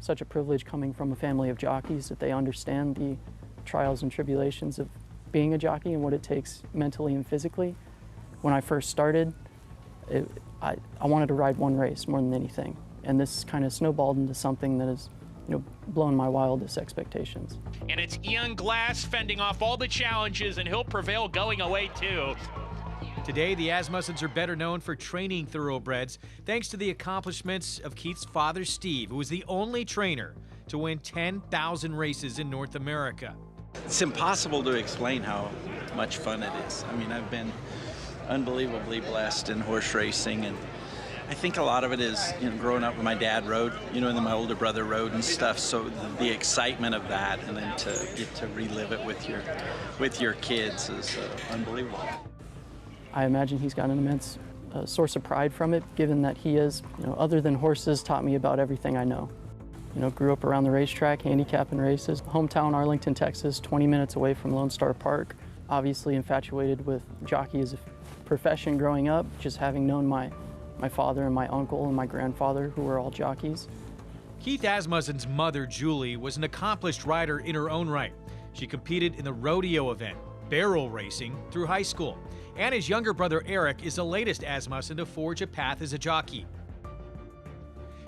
such a privilege coming from a family of jockeys that they understand the trials and tribulations of being a jockey and what it takes mentally and physically. When I first started, I wanted to ride one race more than anything, and this kind of snowballed into something that has blown my wildest expectations. And it's Ian Glass fending off all the challenges, and he'll prevail going away too. Today, the Asmussens are better known for training thoroughbreds thanks to the accomplishments of Keith's father, Steve, who was the only trainer to win 10,000 races in North America. It's impossible to explain how much fun it is. I mean, I've been unbelievably blessed in horse racing, and I think a lot of it is, growing up with my dad rode, and then my older brother rode and stuff. So the excitement of that, and then to get to relive it with your kids is unbelievable. I imagine he's got an immense source of pride from it, given that he is, other than horses, taught me about everything I know. Grew up around the racetrack, handicapping races. Hometown, Arlington, Texas, 20 minutes away from Lone Star Park. Obviously infatuated with jockey as a profession growing up, just having known my father and my uncle and my grandfather, who were all jockeys. Keith Asmussen's mother, Julie, was an accomplished rider in her own right. She competed in the rodeo event, barrel racing, through high school. And his younger brother, Eric, is the latest Asmussen to forge a path as a jockey.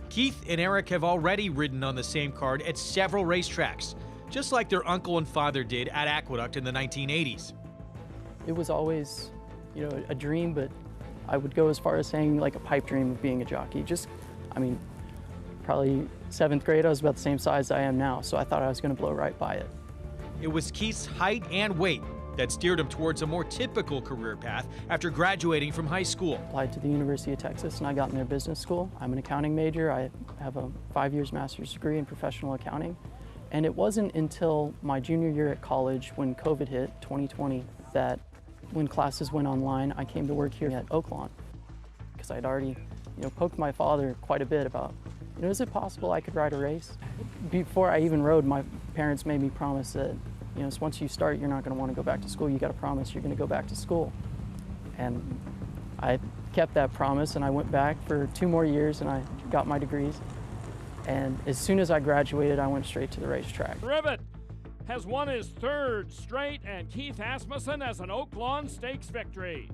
Keith and Eric have already ridden on the same card at several racetracks, just like their uncle and father did at Aqueduct in the 1980s. It was always, a dream, but I would go as far as saying like a pipe dream of being a jockey. Probably 7th grade, I was about the same size I am now, so I thought I was going to blow right by it. It was Keith's height and weight that steered him towards a more typical career path after graduating from high school. Applied to the University of Texas, and I got in their business school. I'm an accounting major. I have a 5 years master's degree in professional accounting. And it wasn't until my junior year at college, when COVID hit, 2020, that when classes went online, I came to work here at Oaklawn, because I'd already, poked my father quite a bit about, is it possible I could ride a race? Before I even rode, my parents made me promise that, once you start, you're not going to want to go back to school. You got to promise you're going to go back to school. And I kept that promise, and I went back for 2 more years, and I got my degrees. And as soon as I graduated, I went straight to the racetrack. Rivet has won his 3rd straight, and Keith Asmussen has an Oaklawn Stakes victory.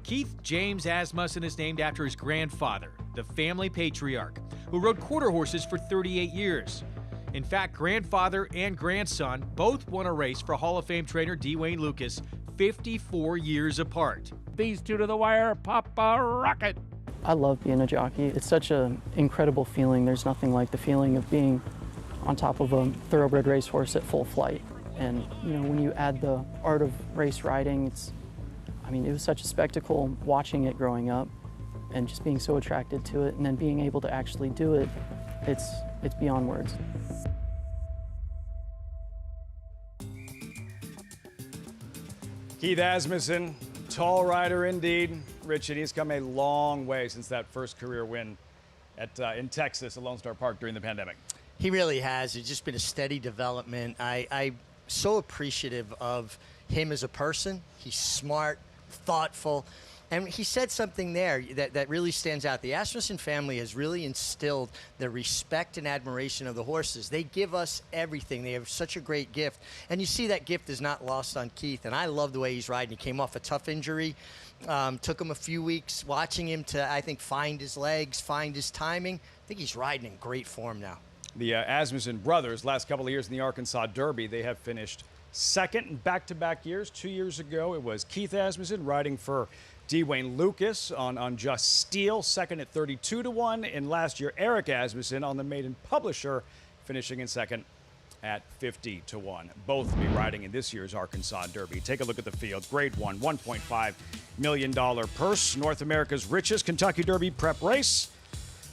Keith James Asmussen is named after his grandfather, the family patriarch, who rode quarter horses for 38 years. In fact, grandfather and grandson both won a race for Hall of Fame trainer Dwayne Lucas 54 years apart. These two to the wire, Papa Rocket. I love being a jockey. It's such an incredible feeling. There's nothing like the feeling of being on top of a thoroughbred racehorse at full flight. And when you add the art of race riding, it was such a spectacle watching it growing up and just being so attracted to it, and then being able to actually do it, it's beyond words. Keith Asmussen, tall rider indeed. Rich, and he's come a long way since that first career win in Texas at Lone Star Park during the pandemic. He really has. It's just been a steady development. I'm so appreciative of him as a person. He's smart, thoughtful, and he said something there that really stands out. The Asmussen family has really instilled the respect and admiration of the horses. They give us everything. They have such a great gift, and you see that gift is not lost on Keith, and I love the way he's riding. He came off a tough injury. Took him a few weeks watching him to, I think, find his legs, find his timing. I think he's riding in great form now. The Asmussen brothers, last couple of years in the Arkansas Derby, they have finished 2nd in back-to-back years. 2 years ago, it was Keith Asmussen riding for Dwayne Lucas on Just Steel, 2nd at 32-1. And last year, Eric Asmussen on the Maiden Publisher, finishing in 2nd at 50-1. Both will be riding in this year's Arkansas Derby. Take a look at the field. Grade 1, $1.5 million purse. North America's richest Kentucky Derby prep race.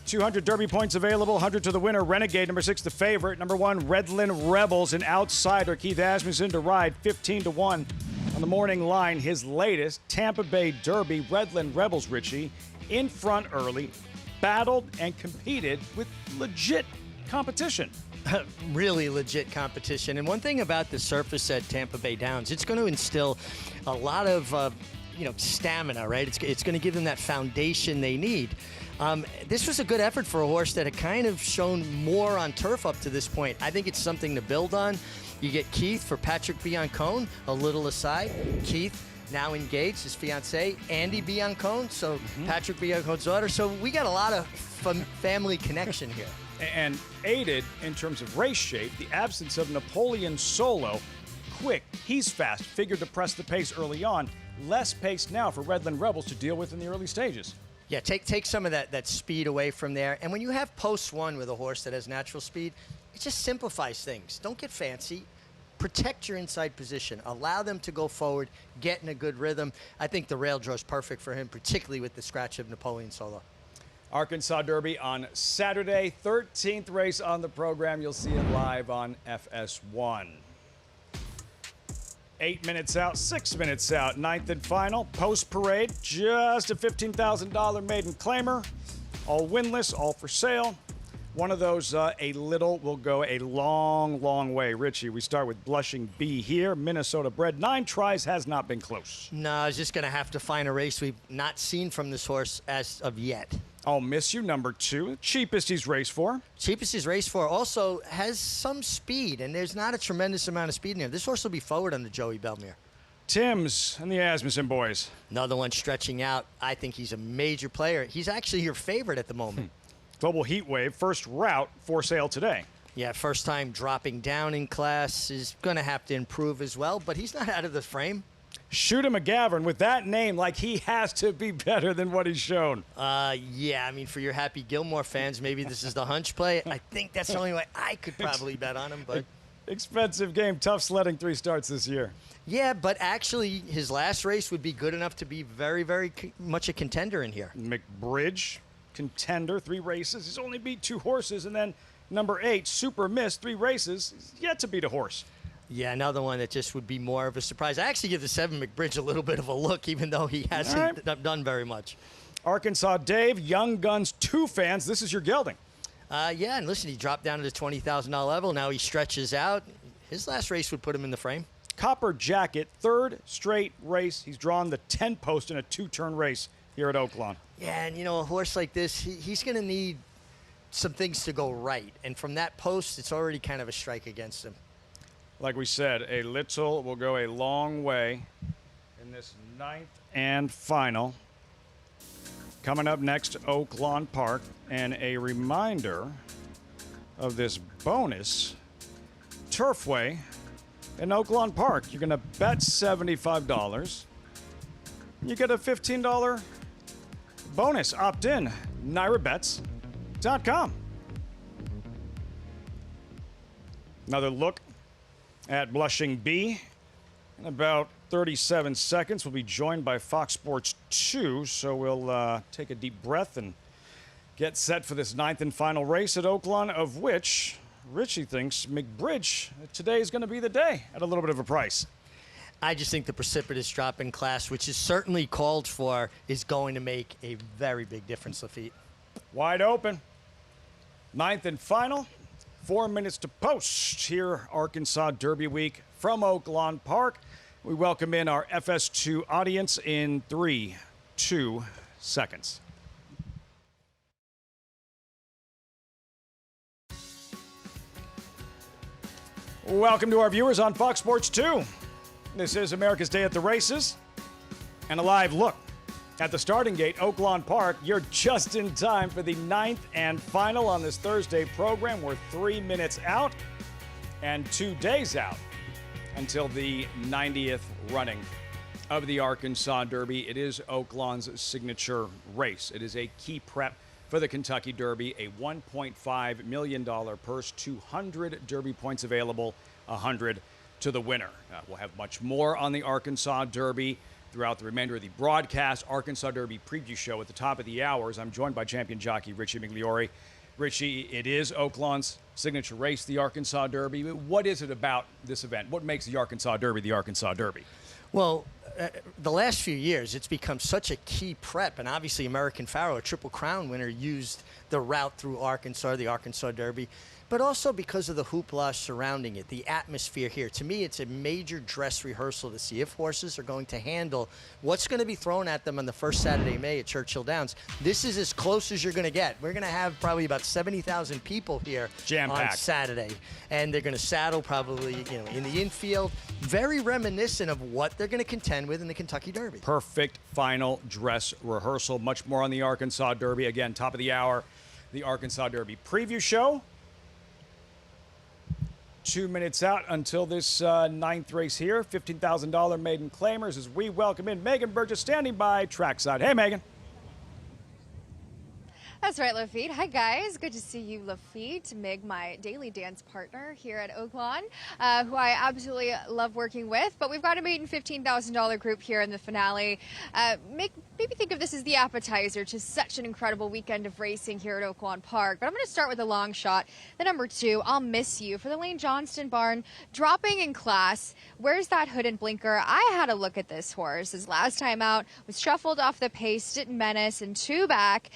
200 Derby points available, 100 to the winner. Renegade, number 6, the favorite. Number 1, Redland Rebels, an outsider. Keith Asmussen to ride, 15-1. On the morning line, his latest Tampa Bay Derby. Redland Rebels, Richie, in front early, battled and competed with legit competition. Really legit competition. And one thing about the surface at Tampa Bay Downs, it's going to instill a lot of stamina, right? It's going to give them that foundation they need. This was a good effort for a horse that had kind of shown more on turf up to this point. I think it's something to build on. You get Keith for Patrick Biancone, a little aside. Keith now engaged, his fiancée, Andy Biancone, so Patrick Biancone's daughter. So we got a lot of family connection here. And aided in terms of race shape, the absence of Napoleon Solo. Quick, he's fast, figured to press the pace early on. Less pace now for Redland Rebels to deal with in the early stages. Yeah, take some of that speed away from there. And when you have post one with a horse that has natural speed, it just simplifies things. Don't get fancy. Protect your inside position. Allow them to go forward, get in a good rhythm. I think the rail draw is perfect for him, particularly with the scratch of Napoleon Solo. Arkansas Derby on Saturday, 13th race on the program. You'll see it live on FS1. 8 minutes out, 6 minutes out, 9th and final. Post parade, just a $15,000 maiden claimer. All winless, all for sale. One of those, a little will go a long, long way. Richie, we start with Blushing Bee here. Minnesota bred, 9 tries, has not been close. No, I was just going to have to find a race we've not seen from this horse as of yet. I'll Miss You, number 2. Cheapest he's raced for. Cheapest he's raced for also has some speed, and there's not a tremendous amount of speed in here. This horse will be forward under Joey Belmere. Tim's and the Asmussen boys. Another one stretching out. I think he's a major player. He's actually your favorite at the moment. Global Heat Wave, first route for sale today. Yeah, first time dropping down in class, is going to have to improve as well, but he's not out of the frame. Shooter McGavern, with that name, like he has to be better than what he's shown. Yeah, I mean, for your Happy Gilmore fans, maybe this is the hunch play. I think that's the only way I could probably bet on him. But expensive game, tough sledding, 3 starts this year. Yeah, but actually, his last race would be good enough to be very, very much a contender in here. McBridge, contender, 3 races. He's only beat 2 horses, and then number 8, Super Miss, 3 races. He's yet to beat a horse. Yeah, another one that just would be more of a surprise. I actually give the 7 McBridge a little bit of a look, even though he hasn't done very much. Arkansas Dave, Young Guns 2 fans. This is your gelding. Yeah, and listen, he dropped down to the $20,000 level. Now he stretches out. His last race would put him in the frame. Copper Jacket, 3rd straight race. He's drawn the 10 post in a 2-turn race here at Oaklawn. Yeah, and a horse like this, he's going to need some things to go right. And from that post, it's already kind of a strike against him. Like we said, a little will go a long way in this 9th and final. Coming up next, Oaklawn Park, and a reminder of this bonus Turfway in Oaklawn Park. You're going to bet $75. You get a $15 bonus. Opt in. NyraBets.com. Another look at Blushing Bee. In about 37 seconds, we'll be joined by Fox Sports 2, so we'll take a deep breath and get set for this 9th and final race at Oaklawn, of which Richie thinks McBridge today is going to be the day at a little bit of a price. I just think the precipitous drop in class, which is certainly called for, is going to make a very big difference, Lafitte. Wide open. 9th and final. 4 minutes to post here, Arkansas Derby Week from Oaklawn Park. We welcome in our FS2 audience in 3, 2 seconds. Welcome to our viewers on Fox Sports 2. This is America's Day at the Races and a live look at the starting gate, Oaklawn Park. You're just in time for the 9th and final on this Thursday program. We're 3 minutes out and 2 days out until the 90th running of the Arkansas Derby. It is Oaklawn's signature race. It is a key prep for the Kentucky Derby, a $1.5 million purse, 200 Derby points available, 100 to the winner. We'll have much more on the Arkansas Derby throughout the remainder of the broadcast. Arkansas Derby preview show at the top of the hours. I'm joined by champion jockey Richie Migliore. Richie, it is Oaklawn's signature race, the Arkansas Derby. What is it about this event? What makes the Arkansas Derby the Arkansas Derby? Well, the last few years, it's become such a key prep, and obviously American Pharoah, a Triple Crown winner, used the route through Arkansas, the Arkansas Derby. but also because of the hoopla surrounding it, the atmosphere here. To me, it's a major dress rehearsal to see if horses are going to handle what's going to be thrown at them on the first Saturday of May at Churchill Downs. This is as close as you're going to get. We're going to have probably about 70,000 people here on Saturday, and they're going to saddle probably, you know, in the infield. Very reminiscent of what they're going to contend with in the Kentucky Derby. Perfect final dress rehearsal. Much more on the Arkansas Derby. Again, top of the hour, the Arkansas Derby preview show. 2 minutes out until this ninth race here. $15,000 maiden claimers as we welcome in Megan Burgess standing by trackside. Hey, Megan. That's right, Lafitte. Hi, guys. Good to see you, Lafitte. Mig, my daily dance partner here at Oaklawn, who I absolutely love working with. But we've got a maiden $15,000 group here in the finale. Maybe think of this as the appetizer to such an incredible weekend of racing here at Oaklawn Park. But I'm going to start with a long shot. The number 2, I'll Miss You, for the Lane Johnston barn, dropping in class. Where's that hood and blinker? I had a look at this horse. His last time out was shuffled off the pace, didn't menace, and 2 back.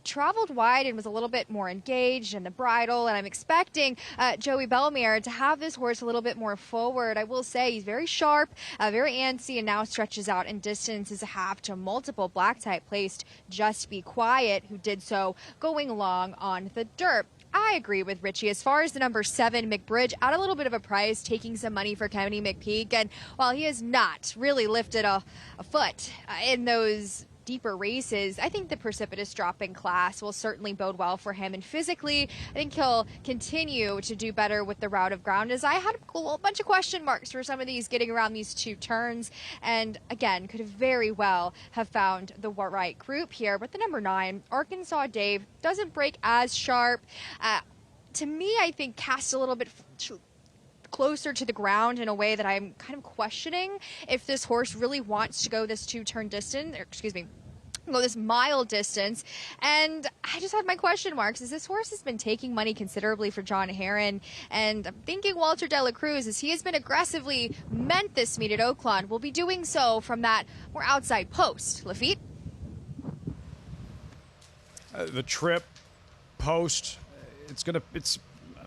Traveled wide and was a little bit more engaged in the bridle, and I'm expecting Joey Bellemere to have this horse a little bit more forward. I will say he's very sharp, very antsy, and now stretches out in distance as a half to multiple black type placed Just Be Quiet, who did so going along on the dirt. I agree with Richie. As far as the number 7, McBridge, at a little bit of a price, taking some money for Kenny McPeak, and while he has not really lifted a foot in those deeper races, I think the precipitous drop in class will certainly bode well for him, and physically I think he'll continue to do better with the route of ground, as I had a bunch of question marks for some of these getting around these 2 turns, and again could very well have found the right group here. But the number 9, Arkansas Dave, doesn't break as sharp. To me, I think cast a little bit closer to the ground in a way that I'm kind of questioning if this horse really wants to go this 2-turn distance, or excuse me, go this mile distance. And I just had my question marks, as this horse has been taking money considerably for John Herron, and I'm thinking Walter De La Cruz, as he has been aggressively meant this meet at Oaklawn, will be doing so from that more outside post. Lafitte? The trip, post, it's a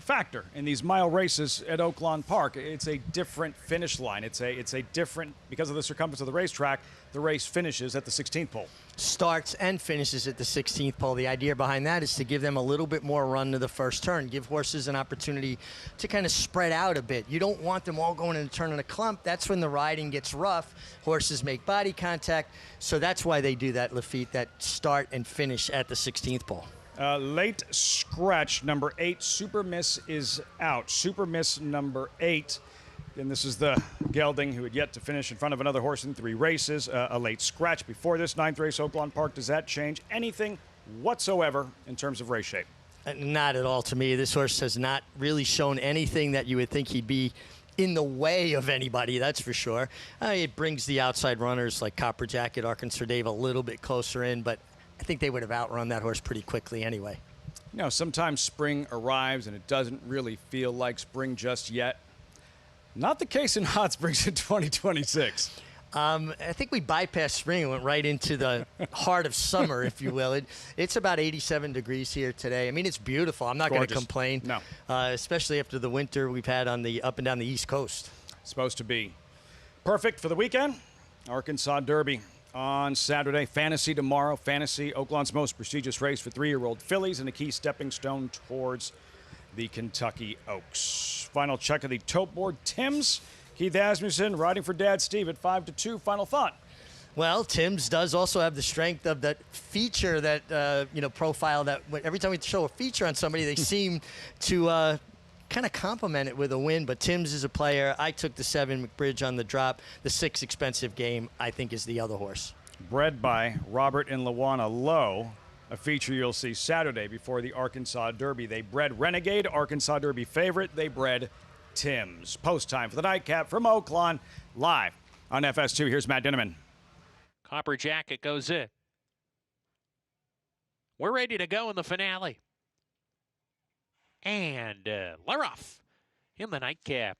factor in these mile races at Oaklawn Park. It's a different finish line. It's a different, because of the circumference of the racetrack, the race finishes at the 16th pole. Starts and finishes at the 16th pole. The idea behind that is to give them a little bit more run to the first turn, give horses an opportunity to kind of spread out a bit. You don't want them all going in a turn in a clump. That's when the riding gets rough. Horses make body contact, so that's why they do that, Lafitte, that start and finish at the 16th pole. Late scratch number 8, Super Miss is out. Super Miss number 8. And this is the gelding who had yet to finish in front of another horse in 3 races. A late scratch before this 9th race, Oaklawn Park. Does that change anything whatsoever in terms of race shape? Not at all to me. This horse has not really shown anything that you would think he'd be in the way of anybody, that's for sure. It brings the outside runners like Copper Jacket, Arkansas Dave a little bit closer in, but I think they would have outrun that horse pretty quickly anyway. You know, sometimes spring arrives and it doesn't really feel like spring just yet. Not the case in Hot Springs in 2026. I think we bypassed spring and went right into the heart of summer, if you will. It's about 87 degrees here today. I mean, it's beautiful. I'm not going to complain. No. Especially after the winter we've had on the up and down the East Coast. Supposed to be perfect for the weekend. Arkansas Derby on Saturday. Fantasy tomorrow. Fantasy, Oaklawn's most prestigious race for 3-year-old fillies and a key stepping stone towards the Kentucky Oaks. Final check of the tote board. Tim's Keith Asmussen riding for Dad Steve at 5-2. Final thought. Well, Tim's does also have the strength of that feature, that profile that every time we show a feature on somebody, they seem to kind of complement it with a win. But Tim's is a player. I took the 7 McBridge on the drop. The 6 Expensive Game, I think, is the other horse. Bred by Robert and Lawana Lowe. A feature you'll see Saturday before the Arkansas Derby. They bred Renegade, Arkansas Derby favorite. They bred Tim's. Post time for the nightcap from Oaklawn, live on FS2. Here's Matt Dinneman. Copper Jacket goes in. We're ready to go in the finale. And Leroff in the nightcap.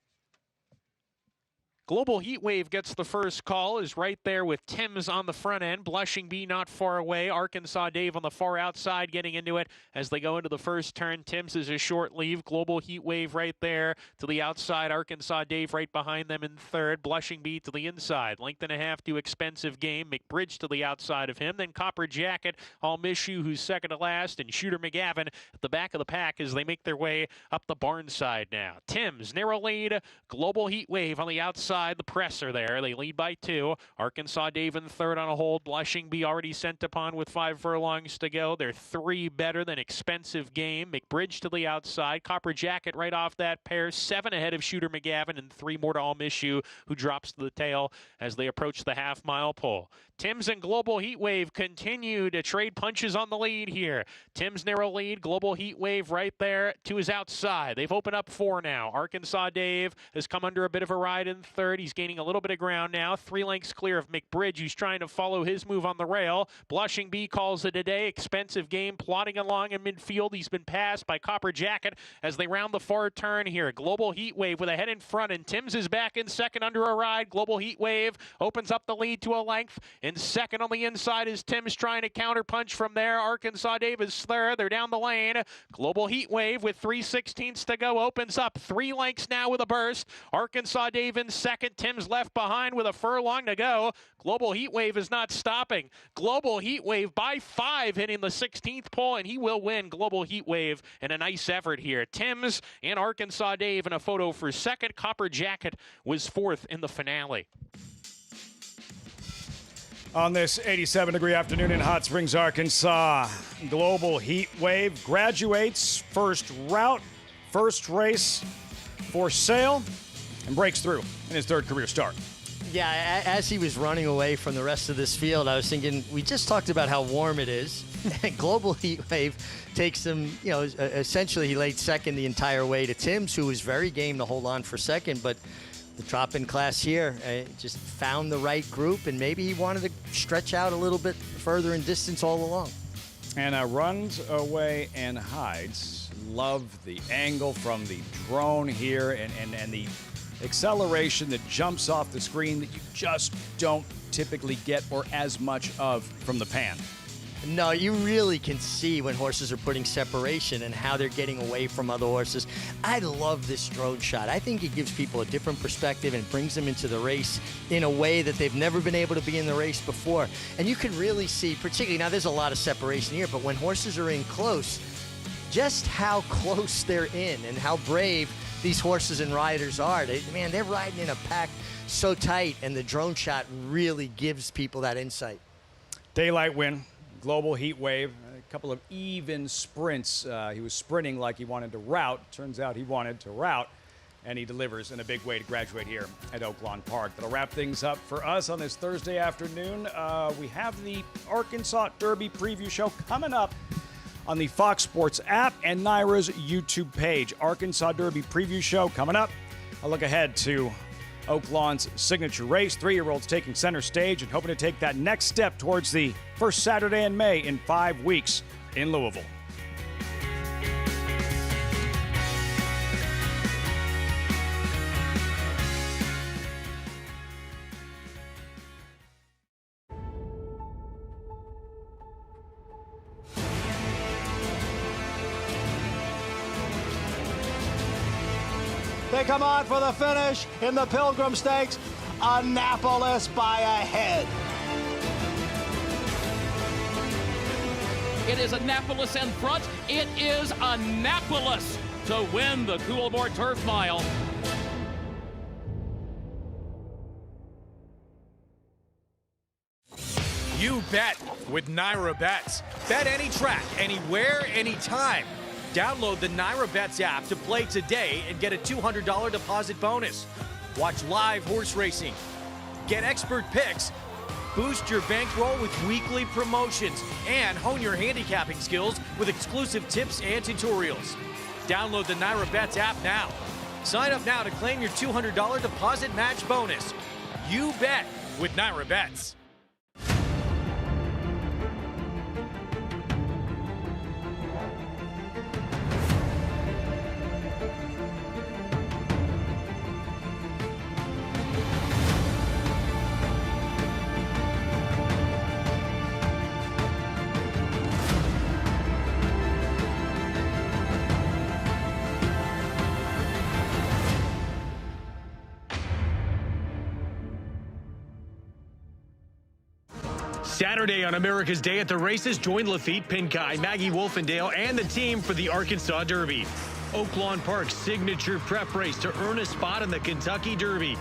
Global Heat Wave gets the first call, is right there with Timms on the front end. Blushing Bee not far away. Arkansas Dave on the far outside getting into it as they go into the first turn. Timms is a short leave. Global Heat Wave right there to the outside. Arkansas Dave right behind them in third. Blushing Bee to the inside. Length and a half to Expensive Game. McBridge to the outside of him. Then Copper Jacket. I'll Miss You, who's second to last. And Shooter McGavin at the back of the pack as they make their way up the barn side now. Timms, narrow lead. Global Heat Wave on the outside. The presser there. They lead by 2. Arkansas Dave in third on a hold. Blushing Bee already sent upon with 5 furlongs to go. They're 3 better than Expensive Game. McBridge to the outside. Copper Jacket right off that pair. 7 ahead of Shooter McGavin and 3 more to I'll Miss You, who drops to the tail as they approach the half-mile pole. Timms and Global Heat Wave continue to trade punches on the lead here. Timms narrow lead. Global Heat Wave right there to his outside. They've opened up 4 now. Arkansas Dave has come under a bit of a ride in third. He's gaining a little bit of ground now. 3 lengths clear of McBridge, who's trying to follow his move on the rail. Blushing Bee calls it a day. Expensive Game plodding along in midfield. He's been passed by Copper Jacket as they round the far turn here. Global Heat Wave with a head in front, and Timms is back in second under a ride. Global Heat Wave opens up the lead to a length. In second on the inside is Timms trying to counter punch from there. Arkansas Dave is third. They're down the lane. Global Heat Wave with 3/16 to go opens up 3 lengths now with a burst. Arkansas Dave in second. Timms left behind with a furlong to go. Global Heat Wave is not stopping. Global Heat Wave by 5 hitting the 16th pole, and he will win. Global Heat Wave in a nice effort here. Timms and Arkansas Dave in a photo for second. Copper Jacket was 4th in the finale. On this 87-degree afternoon in Hot Springs, Arkansas, Global Heat Wave graduates first route, first race for sale, and breaks through in his 3rd career start. Yeah, as he was running away from the rest of this field, I was thinking, we just talked about how warm it is. Global Heat Wave takes him, essentially he laid second the entire way to Timms, who was very game to hold on for second, but the drop-in class here just found the right group, and maybe he wanted to stretch out a little bit further in distance all along. And runs away and hides. Love the angle from the drone here and the acceleration that jumps off the screen that you just don't typically get or as much of from the pan. No, you really can see when horses are putting separation and how they're getting away from other horses. I love this drone shot. I think it gives people a different perspective and brings them into the race in a way that they've never been able to be in the race before. And you can really see, particularly, now there's a lot of separation here, but when horses are in close, just how close they're in and how brave these horses and riders are. They're riding in a pack so tight, and the drone shot really gives people that insight. Daylight win, Global Heat Wave, a couple of even sprints. He was sprinting like he wanted to route. Turns out he wanted to route, and he delivers in a big way to graduate here at Oaklawn Park. That'll wrap things up for us on this Thursday afternoon. We have the Arkansas Derby preview show coming up on the Fox Sports app and Naira's YouTube page. Arkansas Derby preview show coming up. A look ahead to Oaklawn's signature race. 3-year-olds taking center stage and hoping to take that next step towards the first Saturday in May in 5 weeks in Louisville. They come on for the finish in the Pilgrim Stakes. Annapolis by a head. It is Annapolis in front. It is Annapolis to win the Coolmore Turf Mile. You bet with Naira Bets. Bet any track, anywhere, anytime. Download the Naira Bets app to play today and get a $200 deposit bonus. Watch live horse racing. Get expert picks. Boost your bankroll with weekly promotions. And hone your handicapping skills with exclusive tips and tutorials. Download the Naira Bets app now. Sign up now to claim your $200 deposit match bonus. You bet with Naira Bets. Saturday on America's Day at the Races, join Lafitte Pincay, Maggie Wolfendale, and the team for the Arkansas Derby. Oaklawn Park's signature prep race to earn a spot in the Kentucky Derby.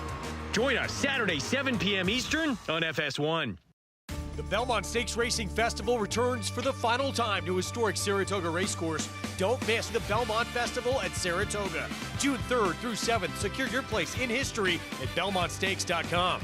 Join us Saturday, 7 p.m. Eastern on FS1. The Belmont Stakes Racing Festival returns for the final time to historic Saratoga Racecourse. Don't miss the Belmont Festival at Saratoga. June 3rd through 7th. Secure your place in history at BelmontStakes.com.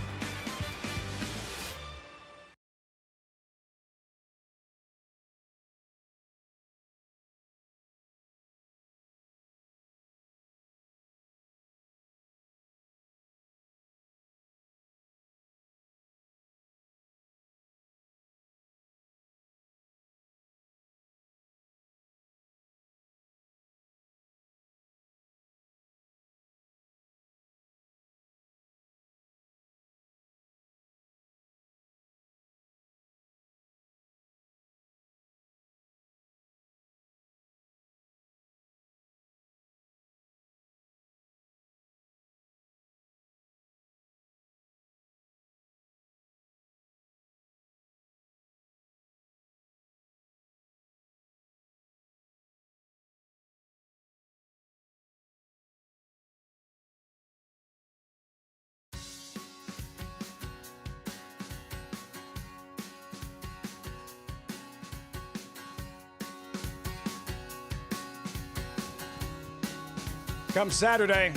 Come Saturday,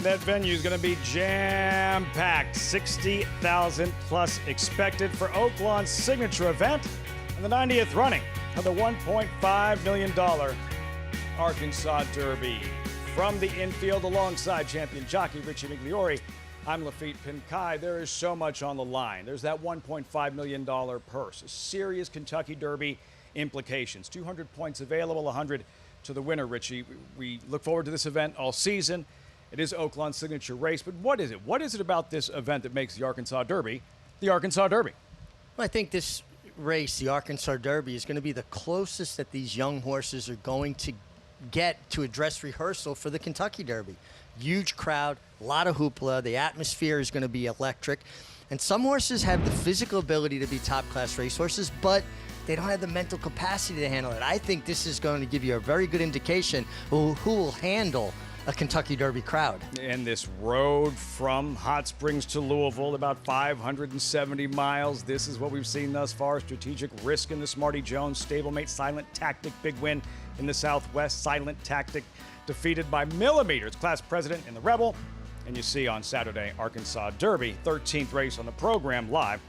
that venue is going to be jam-packed. 60,000 plus expected for Oaklawn's signature event and the 90th running of the $1.5 million Arkansas Derby. From the infield alongside champion jockey Richie Migliori, I'm Lafitte Pincay. There is so much on the line. There's that $1.5 million purse, serious Kentucky Derby implications. 200 points available, 100 to the winner, Richie. We look forward to this event all season. It is Oaklawn's signature race, but what is it? What is it about this event that makes the Arkansas Derby the Arkansas Derby? Well, I think this race, the Arkansas Derby, is going to be the closest that these young horses are going to get to a dress rehearsal for the Kentucky Derby. Huge crowd, a lot of hoopla. The atmosphere is going to be electric. And some horses have the physical ability to be top-class racehorses, but they don't have the mental capacity to handle it. I think this is going to give you a very good indication who will handle a Kentucky Derby crowd. And this road from Hot Springs to Louisville, about 570 miles. This is what we've seen thus far. Strategic Risk in the Smarty Jones stablemate. Silent Tactic, big win in the Southwest. Silent Tactic defeated by millimeters. Class president in the Rebel. And you see on Saturday, Arkansas Derby, 13th race on the program, live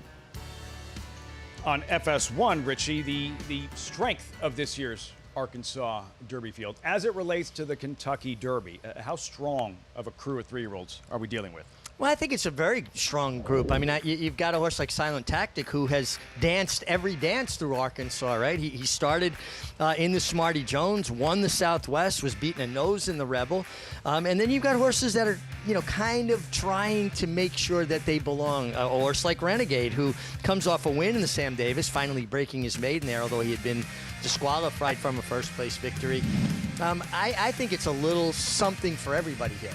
on FS1, Richie. The strength of this year's Arkansas Derby field as it relates to the Kentucky Derby. How strong of a crew of three-year-olds are we dealing with? Well, I think it's a very strong group. I mean, you've got a horse like Silent Tactic who has danced every dance through Arkansas, right? He started in the Smarty Jones, won the Southwest, was beaten a nose in the Rebel. And then you've got horses that are, kind of trying to make sure that they belong. A horse like Renegade, who comes off a win in the Sam Davis, finally breaking his maiden there, although he had been disqualified from a first-place victory. I think it's a little something for everybody here.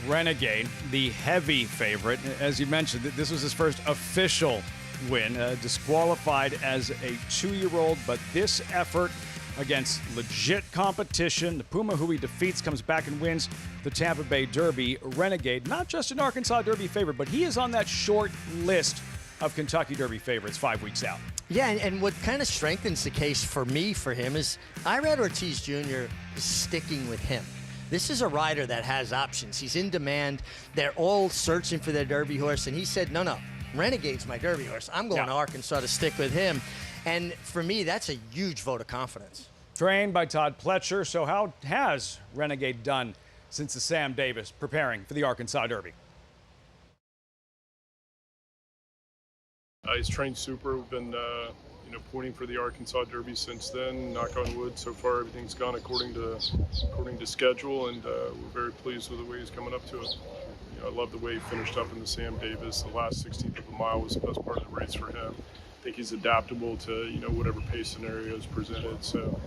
Renegade, the heavy favorite. As you mentioned, this was his first official win, disqualified as a 2-year-old, but this effort against legit competition. The Puma, who he defeats, comes back and wins the Tampa Bay Derby. Renegade, not just an Arkansas Derby favorite, but he is on that short list of Kentucky Derby favorites 5 weeks out. Yeah, and what kind of strengthens the case for him is Irad Ortiz Jr. is sticking with him. This is a rider that has options. He's in demand. They're all searching for their Derby horse, and he said, no, Renegade's my Derby horse. I'm going to Arkansas to stick with him. And for me, that's a huge vote of confidence. Trained by Todd Pletcher. So how has Renegade done since the Sam Davis preparing for the Arkansas Derby? He's trained super. We've been pointing for the Arkansas Derby since then. Knock on wood, so far everything's gone according to schedule, and we're very pleased with the way he's coming up to it. I love the way he finished up in the Sam Davis. The last 16th of a mile was the best part of the race for him. think he's adaptable to, whatever pace scenario is presented. So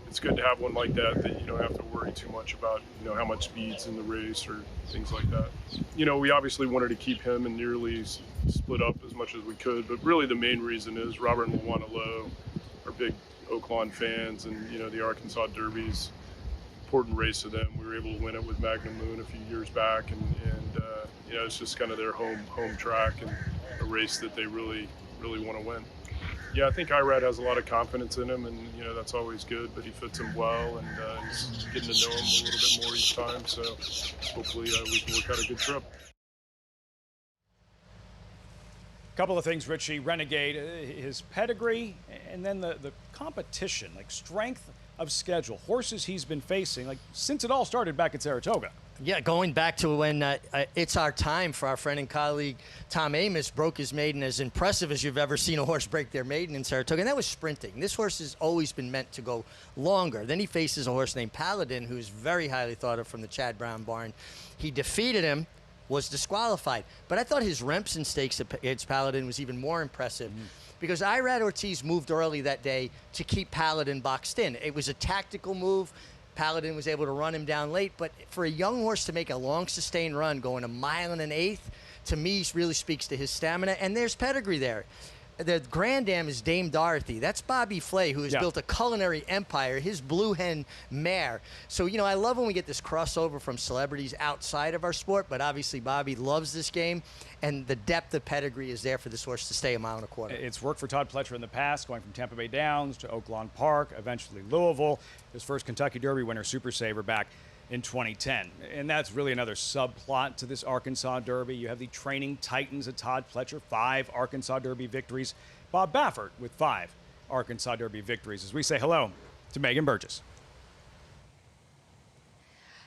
it's good to have one like that you don't have to worry too much about, how much speed's in the race or things like that. We obviously wanted to keep him and Nearly split up as much as we could, but really the main reason is Robert and Luana Lowe are big Oaklawn fans, and, the Arkansas Derby's important race to them. We were able to win it with Magnum Moon a few years back, and it's just kind of their home track and a race that they really want to win. Yeah, I think Irad has a lot of confidence in him, and that's always good. But he fits him well, and he's getting to know him a little bit more each time. So hopefully we can work out a good trip. Couple of things, Richie. Renegade, his pedigree, and then the competition, like strength of schedule, horses he's been facing, like since it all started back at Saratoga. Yeah, going back to when It's Our Time for our friend and colleague Tom Amos broke his maiden, as impressive as you've ever seen a horse break their maiden in Saratoga, and that was sprinting. This horse has always been meant to go longer. Then he faces a horse named Paladin, who's very highly thought of from the Chad Brown barn. He defeated him, was disqualified. But I thought his Remsen Stakes against Paladin was even more impressive because Irad Ortiz moved early that day to keep Paladin boxed in. It was a tactical move. Paladin was able to run him down late, but for a young horse to make a long, sustained run going 1 1/8 miles, to me, really speaks to his stamina, and there's pedigree there. The Grand Dam is Dame Dorothy. That's Bobby Flay, who has built a culinary empire, his Blue Hen mare. So, I love when we get this crossover from celebrities outside of our sport, but obviously Bobby loves this game, and the depth of pedigree is there for this horse to stay 1.25 miles. It's worked for Todd Pletcher in the past, going from Tampa Bay Downs to Oaklawn Park, eventually Louisville, his first Kentucky Derby winner, Super Saver, back in 2010. And that's really another subplot to this Arkansas Derby. You have the training titans of Todd Pletcher, 5 Arkansas Derby victories. Bob Baffert with 5 Arkansas Derby victories. As we say hello to Megan Burgess.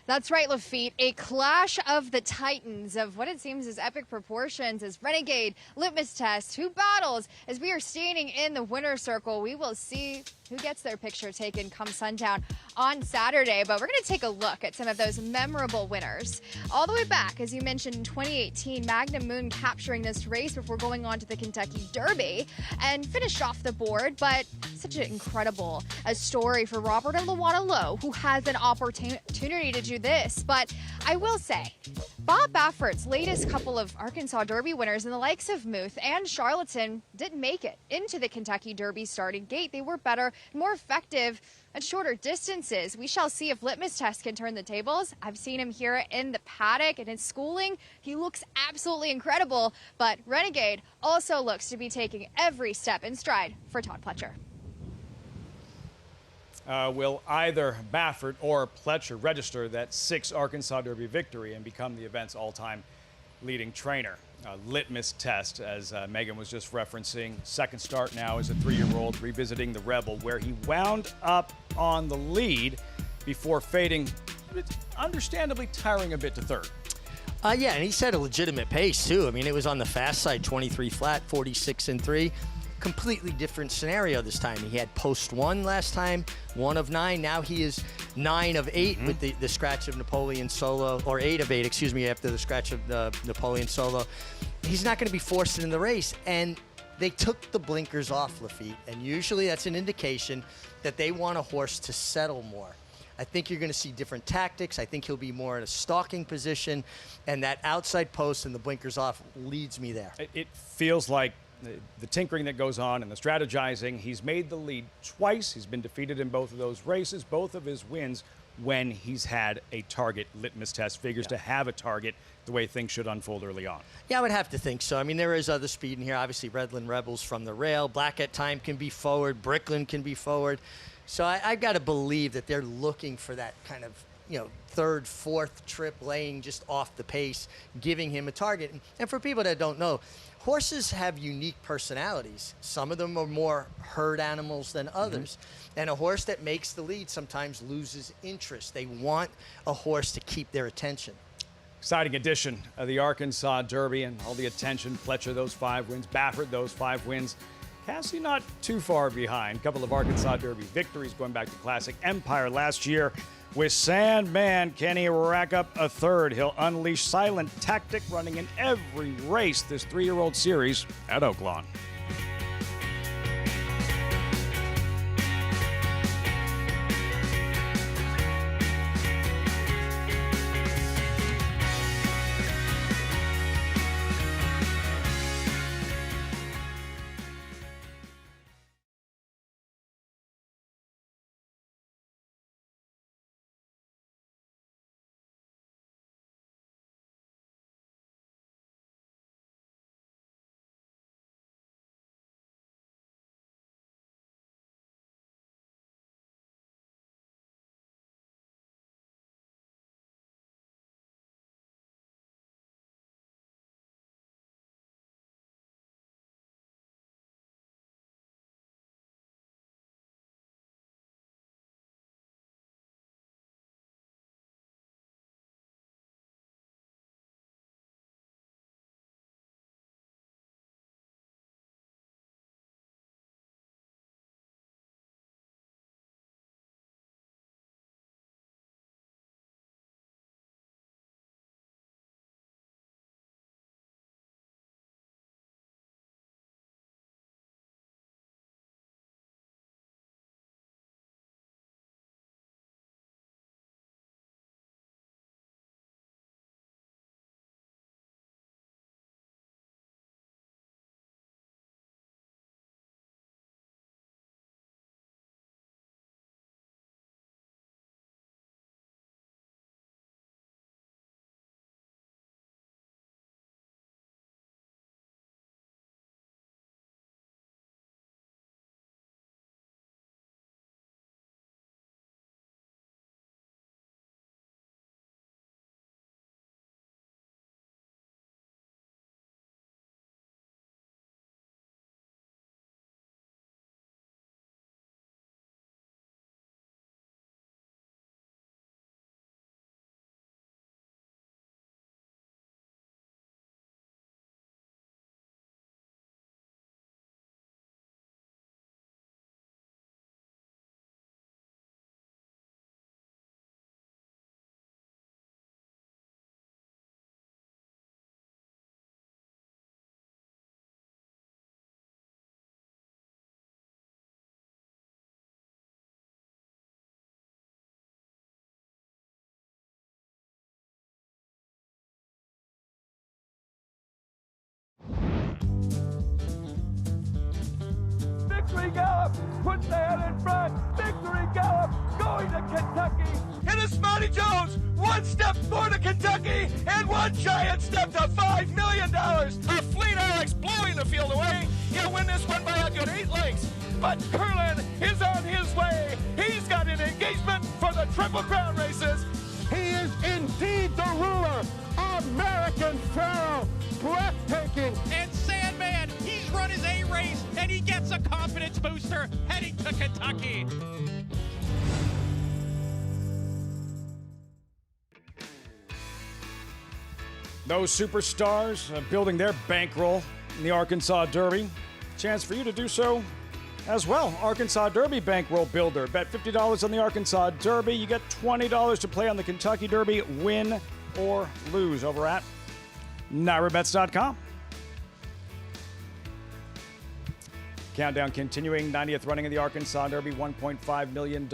That's right, Lafitte. A clash of the titans of what it seems is epic proportions as Renegade, Litmus Test, who battles. As we are standing in the winner's circle, we will see who gets their picture taken come sundown on Saturday. But we're going to take a look at some of those memorable winners. All the way back, as you mentioned, in 2018, Magnum Moon capturing this race before going on to the Kentucky Derby and finished off the board. But such an incredible story for Robert and Luana Lowe, who has an opportunity to do this. But I will say, Bob Baffert's latest couple of Arkansas Derby winners and the likes of Muth and Charlatan didn't make it into the Kentucky Derby starting gate. They were better, more effective at shorter distances. We shall see if Litmus Test can turn the tables. I've seen him here in the paddock and in schooling. He looks absolutely incredible, but Renegade also looks to be taking every step in stride for Todd Pletcher. Will either Baffert or Pletcher register that 6th Arkansas Derby victory and become the event's all-time leading trainer? Litmus Test, as Megan was just referencing, second start now as a 3-year-old revisiting the Rebel, where he wound up on the lead before fading, understandably tiring a bit to 3rd. Yeah, and he set a legitimate pace, too. I mean, it was on the fast side, 23 flat, 46-3. Completely different scenario this time. He had post 1 last time, 1 of 9. Now he is 9 of 8 with the scratch of Napoleon Solo, or 8 of 8, excuse me, after the scratch of Napoleon Solo. He's not going to be forced in the race. And they took the blinkers off, Lafitte, and usually that's an indication that they want a horse to settle more. I think you're going to see different tactics. I think he'll be more in a stalking position, and that outside post and the blinkers off leads me there. It feels like the tinkering that goes on and the strategizing. He's made the lead twice. He's been defeated in both of those races. Both of his wins when he's had a target. Litmus Test figures to have a target the way things should unfold early on. Yeah, I would have to think so. I mean, there is other speed in here. Obviously, Redland Rebels from the rail. Black at Time can be forward. Brickland can be forward. So I've got to believe that they're looking for that kind of, 3rd, 4th trip, laying just off the pace, giving him a target. And for people that don't know, horses have unique personalities. Some of them are more herd animals than others. And a horse that makes the lead sometimes loses interest. They want a horse to keep their attention. Exciting edition of the Arkansas Derby and all the attention. Pletcher, those 5 wins. Baffert, those 5 wins. Cassie not too far behind. A couple of Arkansas Derby victories going back to Classic Empire last year. With Sandman, can he rack up a 3rd? He'll unleash Silent Tactic running in every race this 3-year-old series at Oaklawn. Victory Gallop puts the head in front. Victory Gallop going to Kentucky. And it's Matty Jones, one step more to Kentucky and one giant step to $5 million. Fleet Alex blowing the field away. He'll win this one by a good 8 lengths. But Curlin is on his way. He's got an engagement for the Triple Crown races. He is indeed the ruler. American Pharoah, breathtaking. And Sandman, he's run his A race, and he gets a confidence booster heading to Kentucky. Those superstars building their bankroll in the Arkansas Derby. Chance for you to do so as well. Arkansas Derby bankroll builder. Bet $50 on the Arkansas Derby. You get $20 to play on the Kentucky Derby. Win or lose over at NYRABets.com. Countdown continuing. 90th running of the Arkansas Derby. $1.5 million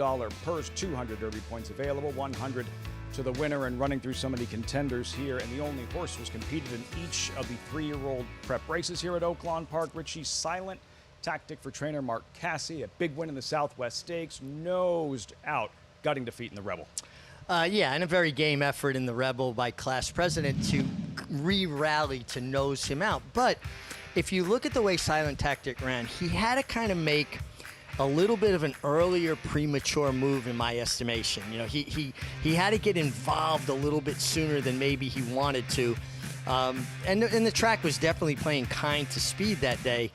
purse. 200 Derby points available. 100 to the winner, and running through some of the contenders here. And the only horse was competed in each of the 3-year-old prep races here at Oaklawn Park. Richie, Silent Tactic for trainer Mark Cassie. A big win in the Southwest Stakes. Nosed out. Gutting defeat in the Rebel. Yeah, and a very game effort in the Rebel by class president to re-rally to nose him out. But if you look at the way Silent Tactic ran, he had to kind of make a little bit of an earlier premature move in my estimation. You know, he had to get involved a little bit sooner than maybe he wanted to. And the track was definitely playing kind to speed that day.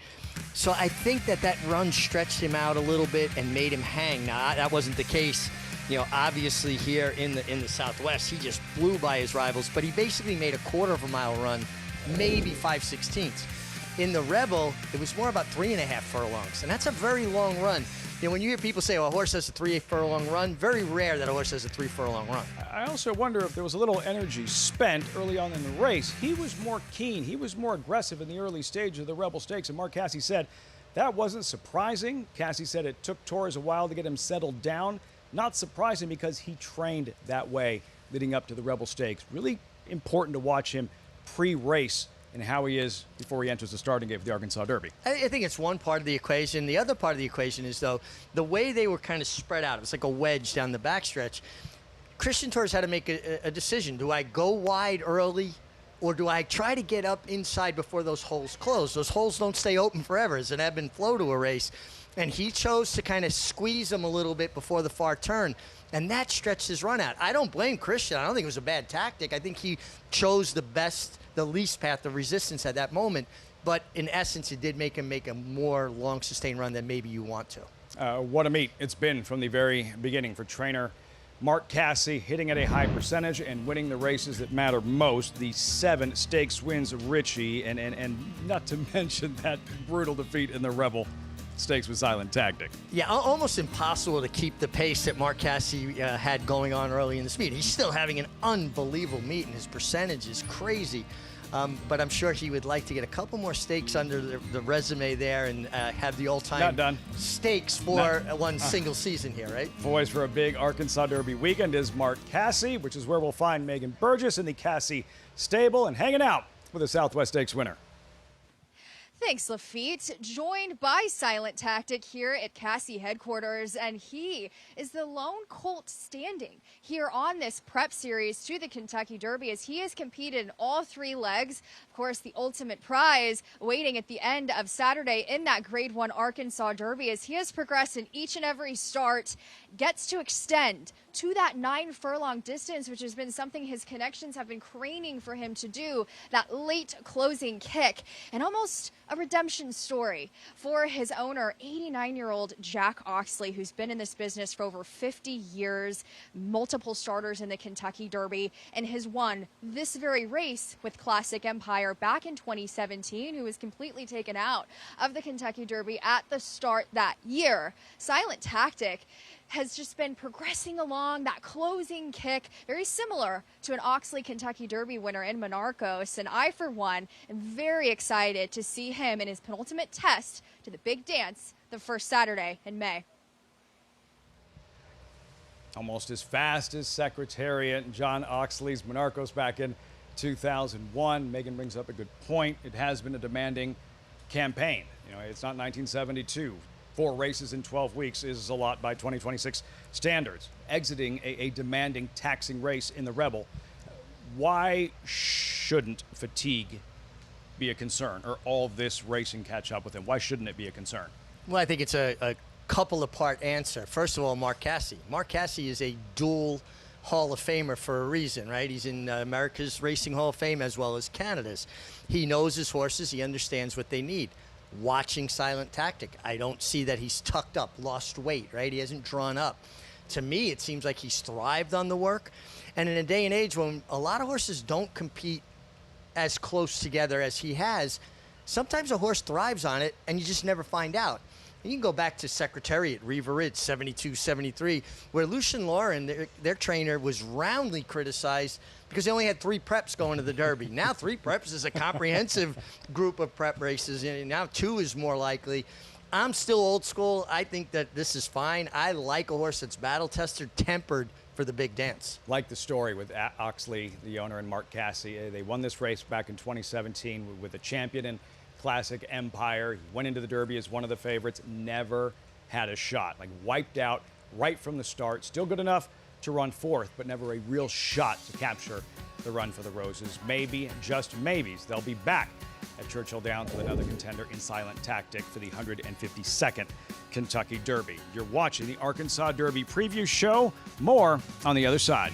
So I think that run stretched him out a little bit and made him hang. Now, that wasn't the case. You know, obviously here in the Southwest, he just flew by his rivals, but he basically made a quarter of a mile run, maybe 5/16. In the Rebel, it was more about 3.5 furlongs, and that's a very long run. You know, when you hear people say, oh, a horse has a 3 furlong run, very rare that a horse has a 3 furlong run. I also wonder if there was a little energy spent early on in the race. He was more keen. He was more aggressive in the early stage of the Rebel Stakes, and Mark Cassie said that wasn't surprising. Cassie said it took Torres a while to get him settled down. Not surprising because he trained that way leading up to the Rebel Stakes. Really important to watch him pre-race and how he is before he enters the starting gate for the Arkansas Derby. I think it's one part of the equation. The other part of the equation is, though, the way they were kind of spread out. It was like a wedge down the backstretch. Christian Torres had to make a decision. Do I go wide early, or do I try to get up inside before those holes close? Those holes don't stay open forever. It's an ebb and flow to a race. And he chose to kind of squeeze them a little bit before the far turn. And that stretched his run out. I don't blame Christian. I don't think it was a bad tactic. I think he chose the least path of resistance at that moment. But in essence, it did make him make a more long sustained run than maybe you want to. What a meet it's been from the very beginning for trainer Mark Cassie, hitting at a high percentage and winning the races that matter most. The 7 stakes wins of Richie, and not to mention that brutal defeat in the Rebel Stakes with Silent Tactic. Yeah, almost impossible to keep the pace that Mark Cassie had going on early in this meet. He's still having an unbelievable meet, and his percentage is crazy. But I'm sure he would like to get a couple more stakes under the resume there and have the all-time stakes for one single season here, right? Poised for a big Arkansas Derby weekend is Mark Cassie, which is where we'll find Megan Burgess in the Cassie stable and hanging out with the Southwest Stakes winner. Thanks, Lafitte. Joined by Silent Tactic here at Cassie headquarters, and he is the lone colt standing here on this prep series to the Kentucky Derby as he has competed in all 3 legs. Of course, the ultimate prize waiting at the end of Saturday in that Grade 1 Arkansas Derby as he has progressed in each and every start, gets to extend to that 9 furlong distance, which has been something his connections have been craning for him to do, that late closing kick, and almost a redemption story for his owner, 89-year-old Jack Oxley, who's been in this business for over 50 years, multiple starters in the Kentucky Derby, and has won this very race with Classic Empire back in 2017, who was completely taken out of the Kentucky Derby at the start that year. Silent Tactic has just been progressing along that closing kick, very similar to an Oxley Kentucky Derby winner in Monarchos. And I, for one, am very excited to see him in his penultimate test to the big dance the first Saturday in May. Almost as fast as Secretariat, John Oxley's Monarchos back in 2001. Megan brings up a good point. It has been a demanding campaign. You know, it's not 1972. 4 races in 12 weeks is a lot by 2026 standards. Exiting a demanding, taxing race in the Rebel, why shouldn't fatigue be a concern, or all this racing catch up with him? Why shouldn't it be a concern? Well, I think it's a couple of part answer. First of all, Mark Casse. Mark Casse is a dual Hall of Famer for a reason, right? He's in America's Racing Hall of Fame as well as Canada's. He knows his horses. He understands what they need. Watching Silent Tactic, I don't see that he's tucked up, lost weight, right? He hasn't drawn up. To me, it seems like he's thrived on the work. And in a day and age when a lot of horses don't compete as close together as he has, sometimes a horse thrives on it and you just never find out. And you can go back to Secretariat, Riva Ridge, 72, 73, where Lucien Lauren, their trainer, was roundly criticized because they only had 3 preps going to the Derby. Now 3 preps is a comprehensive group of prep races, and now 2 is more likely. I'm still old school. I think that this is fine. I like a horse that's battle-tested, tempered for the big dance. Like the story with Oxley, the owner, and Mark Casse. They won this race back in 2017 with a champion in Classic Empire. He went into the Derby as one of the favorites, never had a shot. Like wiped out right from the start. Still good enough to run 4th, but never a real shot to capture the run for the Roses. Maybe, just maybes, they'll be back at Churchill Downs with another contender in Silent Tactic for the 152nd Kentucky Derby. You're watching the Arkansas Derby preview show. More on the other side.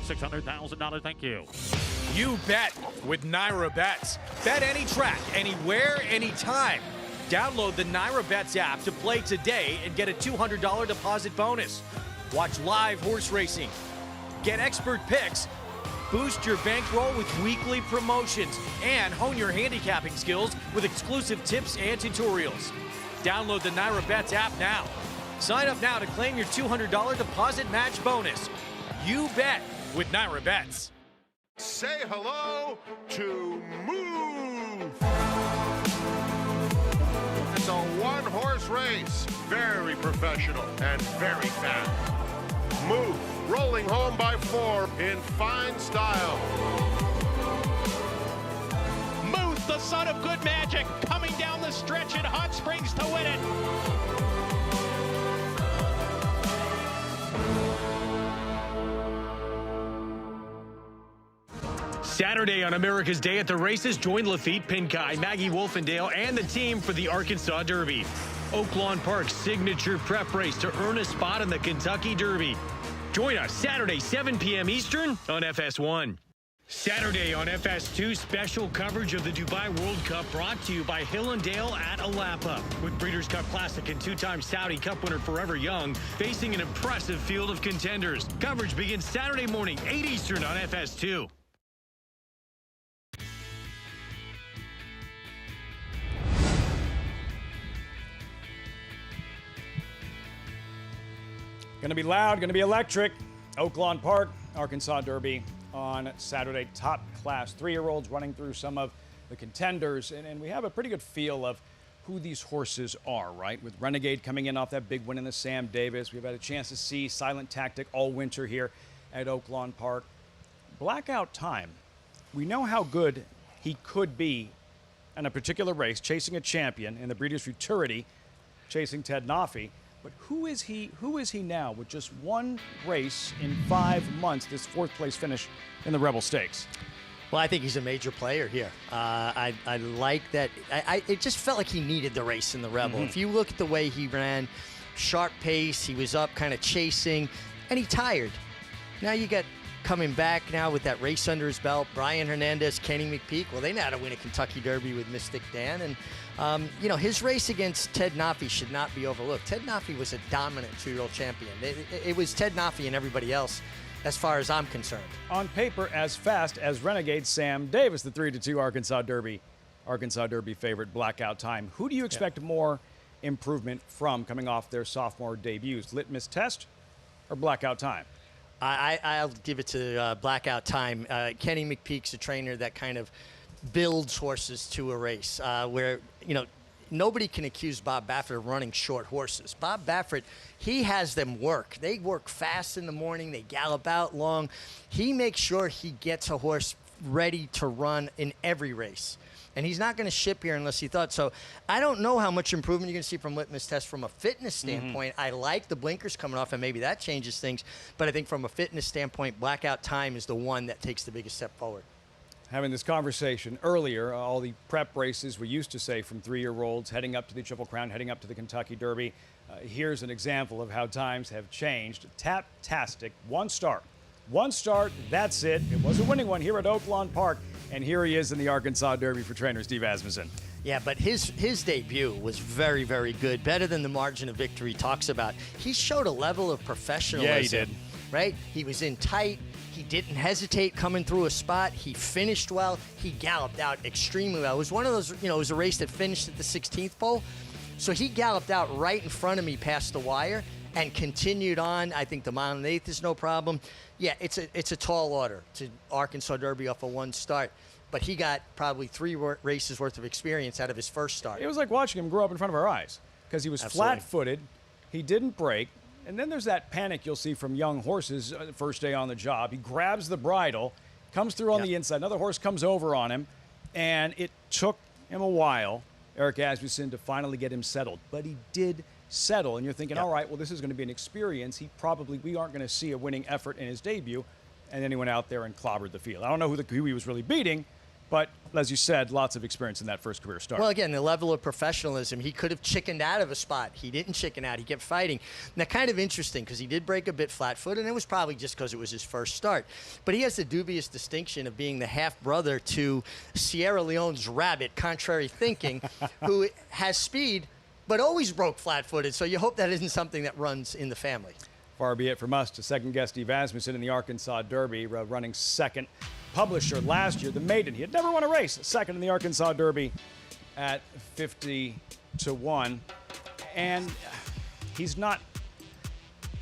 $1,600,000, thank you. You bet with Naira Bets. Bet any track, anywhere, anytime. Download the Naira Bets app to play today and get a $200 deposit bonus. Watch live horse racing. Get expert picks. Boost your bankroll with weekly promotions and hone your handicapping skills with exclusive tips and tutorials. Download the Naira Bets app now. Sign up now to claim your $200 deposit match bonus. You bet with Naira Bets. Say hello to Move. It's a one-horse race, very professional and very fast. Move, rolling home by 4 in fine style. Muth, the son of good magic, coming down the stretch in Hot Springs to win it. Saturday on America's Day at the Races, join Lafitte Pinkai, Maggie Wolfendale, and the team for the Arkansas Derby. Oaklawn Park's signature prep race to earn a spot in the Kentucky Derby. Join us Saturday, 7 p.m. Eastern on FS1. Saturday on FS2, special coverage of the Dubai World Cup brought to you by Hill and Dale at Alapa. With Breeders' Cup Classic and 2-time Saudi Cup winner Forever Young facing an impressive field of contenders. Coverage begins Saturday morning, 8 Eastern on FS2. Going to be loud, going to be electric. Oaklawn Park, Arkansas Derby on Saturday. Top class 3-year-olds running through some of the contenders. And we have a pretty good feel of who these horses are, right? With Renegade coming in off that big win in the Sam Davis. We've had a chance to see Silent Tactic all winter here at Oaklawn Park. Blackout Time. We know how good he could be in a particular race, chasing a champion in the Breeders' Futurity, chasing Ted Nafi. But who is he now with just one race in 5 months, this 4th place finish in the Rebel Stakes? Well, I think he's a major player here. I like that. It just felt like he needed the race in the Rebel. If you look at the way he ran, sharp pace, he was up kind of chasing, and he tired. Now you get coming back now with that race under his belt, Brian Hernandez, Kenny McPeak. Well, they know how to win a Kentucky Derby with Mystic Dan. And, you know, his race against Ted Nafi should not be overlooked. Ted Nafi was a dominant 2-year-old champion. It was Ted Nafi and everybody else as far as I'm concerned. On paper, as fast as Renegade Sam Davis, the 3-2 Arkansas Derby favorite, Blackout Time. Who do you expect more improvement from coming off their sophomore debuts? Litmus Test or Blackout Time? I'll give it to Blackout Time. Kenny McPeak's a trainer that kind of builds horses to a race, where, nobody can accuse Bob Baffert of running short horses. Bob Baffert, he has them work. They work fast in the morning. They gallop out long. He makes sure he gets a horse ready to run in every race. And he's not going to ship here unless he thought so. I don't know how much improvement you're going to see from Litmus Test from a fitness standpoint. I like the blinkers coming off, and maybe that changes things. But I think from a fitness standpoint, Blackout Time is the one that takes the biggest step forward. Having this conversation earlier, all the prep races we used to say from 3-year-olds heading up to the Triple Crown, heading up to the Kentucky Derby. Here's an example of how times have changed. Taptastic, 1 start. 1 start, that's it. It was a winning one here at Oaklawn Park. And here he is in the Arkansas Derby for trainer Steve Asmussen. Yeah, but his debut was very, very good. Better than the margin of victory talks about. He showed a level of professionalism. Yeah, he did. Right? He was in tight. He didn't hesitate coming through a spot. He finished well. He galloped out extremely well. It was one of those, it was a race that finished at the 16th pole. So he galloped out right in front of me past the wire and continued on. I think the mile and 1/8 is no problem. Yeah, it's a tall order to Arkansas Derby off of 1 start. But he got probably 3 races worth of experience out of his first start. It was like watching him grow up in front of our eyes because he was flat-footed. He didn't break. And then there's that panic you'll see from young horses first day on the job. He grabs the bridle, comes through on the inside. Another horse comes over on him. And it took him a while, Eric Asmussen, to finally get him settled. But he did settle. And you're thinking, all right, well, this is going to be an experience. We aren't going to see a winning effort in his debut. And then he went out there and clobbered the field. I don't know who he was really beating. But, as you said, lots of experience in that first career start. Well, again, the level of professionalism. He could have chickened out of a spot. He didn't chicken out. He kept fighting. Now, kind of interesting because he did break a bit flat-footed, and it was probably just because it was his first start. But he has the dubious distinction of being the half-brother to Sierra Leone's Rabbit, contrary thinking, who has speed but always broke flat-footed. So you hope that isn't something that runs in the family. Far be it from us to second-guess Steve Asmussen in the Arkansas Derby, running second. Publisher last year, the maiden. He had never won a race. Second in the Arkansas Derby at 50-1. And he's not,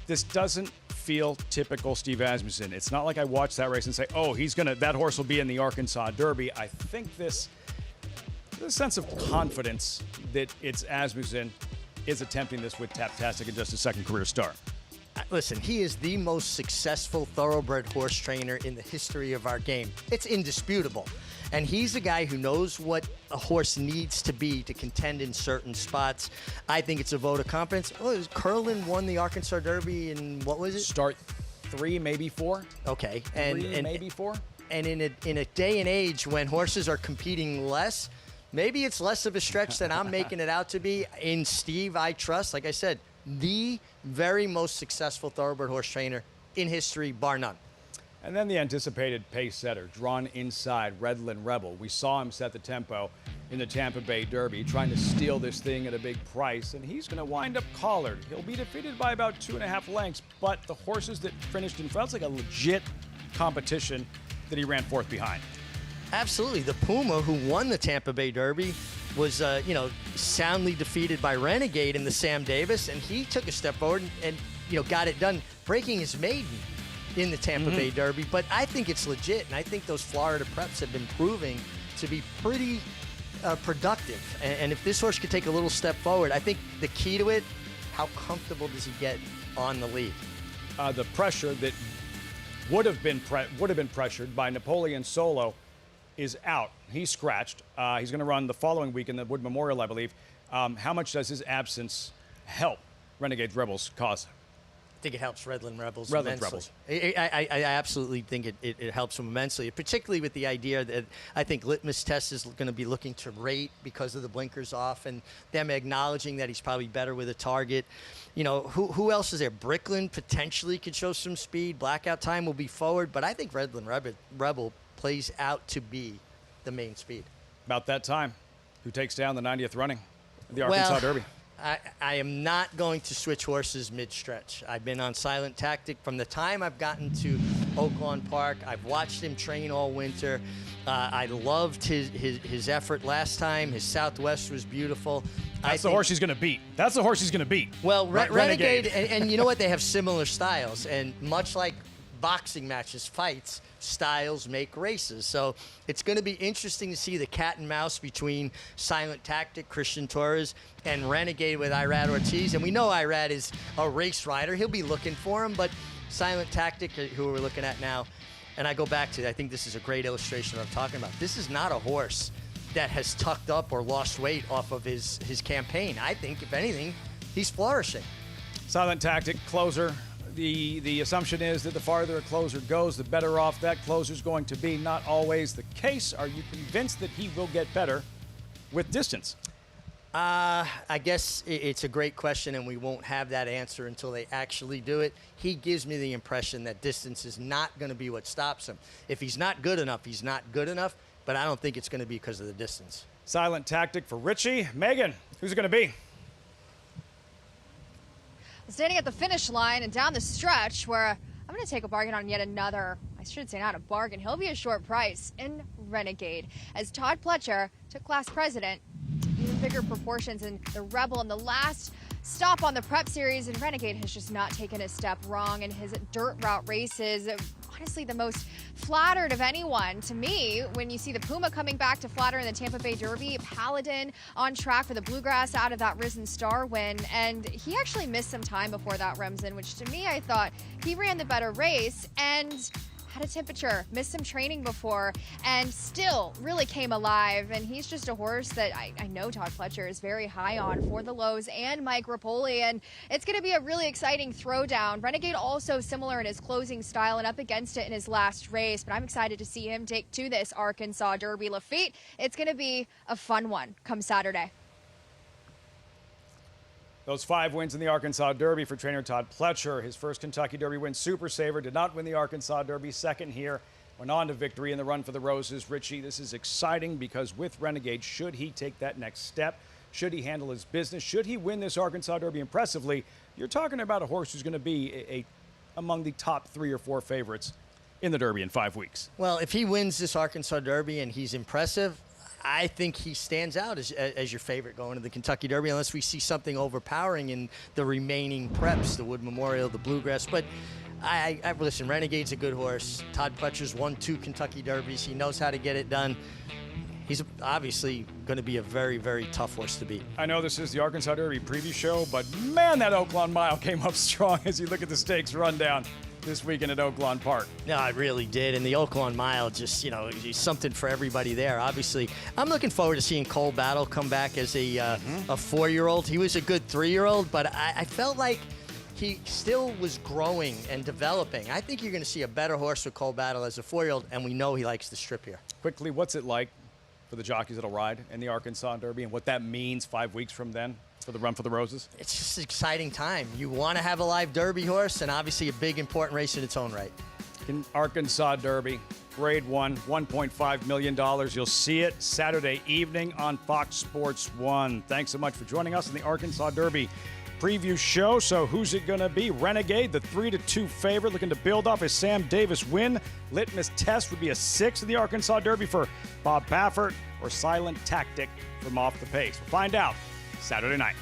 this doesn't feel typical Steve Asmussen. It's not like I watched that race and say, oh, that horse will be in the Arkansas Derby. I think this sense of confidence that it's Asmussen is attempting this with Taptastic in just his second career start. Listen, he is the most successful thoroughbred horse trainer in the history of our game. It's indisputable. And he's a guy who knows what a horse needs to be to contend in certain spots. I think it's a vote of confidence. Oh, Curlin won the Arkansas Derby in, what was it? Start 3, maybe 4. Okay. And maybe 4. And in a day and age when horses are competing less, maybe it's less of a stretch than I'm making it out to be. In Steve, I trust, like I said, the very most successful thoroughbred horse trainer in history, bar none. And then the anticipated pace setter, drawn inside, Redland Rebel. We saw him set the tempo in the Tampa Bay Derby, trying to steal this thing at a big price, and he's going to wind up collared. He'll be defeated by about 2.5 lengths, but the horses that finished in front, it's like a legit competition that he ran fourth behind. Absolutely. The Puma, who won the Tampa Bay Derby, was, soundly defeated by Renegade in the Sam Davis, and he took a step forward and got it done, breaking his maiden in the Tampa Bay Derby. But I think it's legit, and I think those Florida preps have been proving to be pretty productive. And if this horse could take a little step forward, I think the key to it, how comfortable does he get on the lead? The pressure that would have been pressured by Napoleon Solo is out. He's scratched. He's going to run the following week in the Wood Memorial, I believe. How much does his absence help Renegade Rebels' cause? I think it helps Redland Rebels immensely. Rebels. I absolutely think it helps them immensely, particularly with the idea that I think Litmus Test is going to be looking to rate because of the blinkers off and them acknowledging that he's probably better with a target. Who else is there? Brickland potentially could show some speed. Blackout Time will be forward, but I think Redland Rebel plays out to be the main speed. About that time, who takes down the 90th running of the Arkansas Derby? I am not going to switch horses mid-stretch. I've been on Silent Tactic from the time I've gotten to Oaklawn Park. I've watched him train all winter. I loved his effort last time. His Southwest was beautiful. That's the horse he's going to beat. That's the horse he's going to beat. Well, Renegade, and you know what? They have similar styles. And much like boxing matches, fights, styles make races. So it's going to be interesting to see the cat and mouse between Silent Tactic, Christian Torres, and Renegade with Irad Ortiz. And we know Irad is a race rider. He'll be looking for him. But Silent Tactic, who we're looking at now, and I go back to, I think this is a great illustration of what I'm talking about. This is not a horse that has tucked up or lost weight off of his campaign. I think, if anything, he's flourishing. Silent Tactic, closer. The assumption is that the farther a closer goes, the better off that closer's going to be. Not always the case. Are you convinced that he will get better with distance? I guess it's a great question, and we won't have that answer until they actually do it. He gives me the impression that distance is not going to be what stops him. If he's not good enough, he's not good enough, but I don't think it's going to be because of the distance. Silent Tactic for Richie. Megan, who's it going to be? Standing at the finish line and down the stretch, where I'm going to take a bargain on yet another, I should say not a bargain, he'll be a short price in Renegade, as Todd Pletcher took class president, even bigger proportions in the Rebel. In the last stop on the Prep Series, and Renegade has just not taken a step wrong in his dirt route races. Honestly, the most flattered of anyone to me when you see the Puma coming back to flatter in the Tampa Bay Derby, Paladin on track for the Bluegrass out of that Risen Star win, and he actually missed some time before that Remsen, which to me I thought he ran the better race and had a temperature, missed some training before, and still really came alive. And he's just a horse that I know Todd Pletcher is very high on for the Lowe's and Mike Rapoli, and it's going to be a really exciting throwdown. Renegade also similar in his closing style and up against it in his last race, but I'm excited to see him take to this Arkansas Derby. Lafitte, it's going to be a fun one come Saturday. Those 5 wins in the Arkansas Derby for trainer Todd Pletcher. His first Kentucky Derby win, Super Saver, did not win the Arkansas Derby. Second here, went on to victory in the Run for the Roses. Richie, this is exciting because with Renegade, should he take that next step? Should he handle his business? Should he win this Arkansas Derby impressively? You're talking about a horse who's going to be among the top 3 or 4 favorites in the Derby in 5 weeks. Well, if he wins this Arkansas Derby and he's impressive, I think he stands out as your favorite going to the Kentucky Derby, unless we see something overpowering in the remaining preps, the Wood Memorial, the Bluegrass. But I listen, Renegade's a good horse. Todd Pletcher's won 2 Kentucky Derbies. He knows how to get it done. He's obviously going to be a very, very tough horse to beat. I know this is the Arkansas Derby preview show, but man, that Oaklawn Mile came up strong as you look at the stakes rundown this weekend at Oaklawn Park. No, it really did. And the Oaklawn Mile just, is something for everybody there. Obviously, I'm looking forward to seeing Cole Battle come back as a 4-year-old. He was a good 3-year-old, but I felt like he still was growing and developing. I think you're going to see a better horse with Cole Battle as a 4-year-old, and we know he likes the strip here. Quickly, what's it like for the jockeys that'll ride in the Arkansas Derby and what that means 5 weeks from then for the Run for the Roses? It's just an exciting time. You want to have a live Derby horse, and obviously a big, important race in its own right. In Arkansas Derby, Grade 1, $1.5 million. You'll see it Saturday evening on Fox Sports 1. Thanks so much for joining us in the Arkansas Derby preview show. So who's it going to be? Renegade, the 3-2 favorite, looking to build off his Sam Davis win. Litmus Test would be a 6 in the Arkansas Derby for Bob Baffert, or Silent Tactic from Off the Pace. We'll find out Saturday night.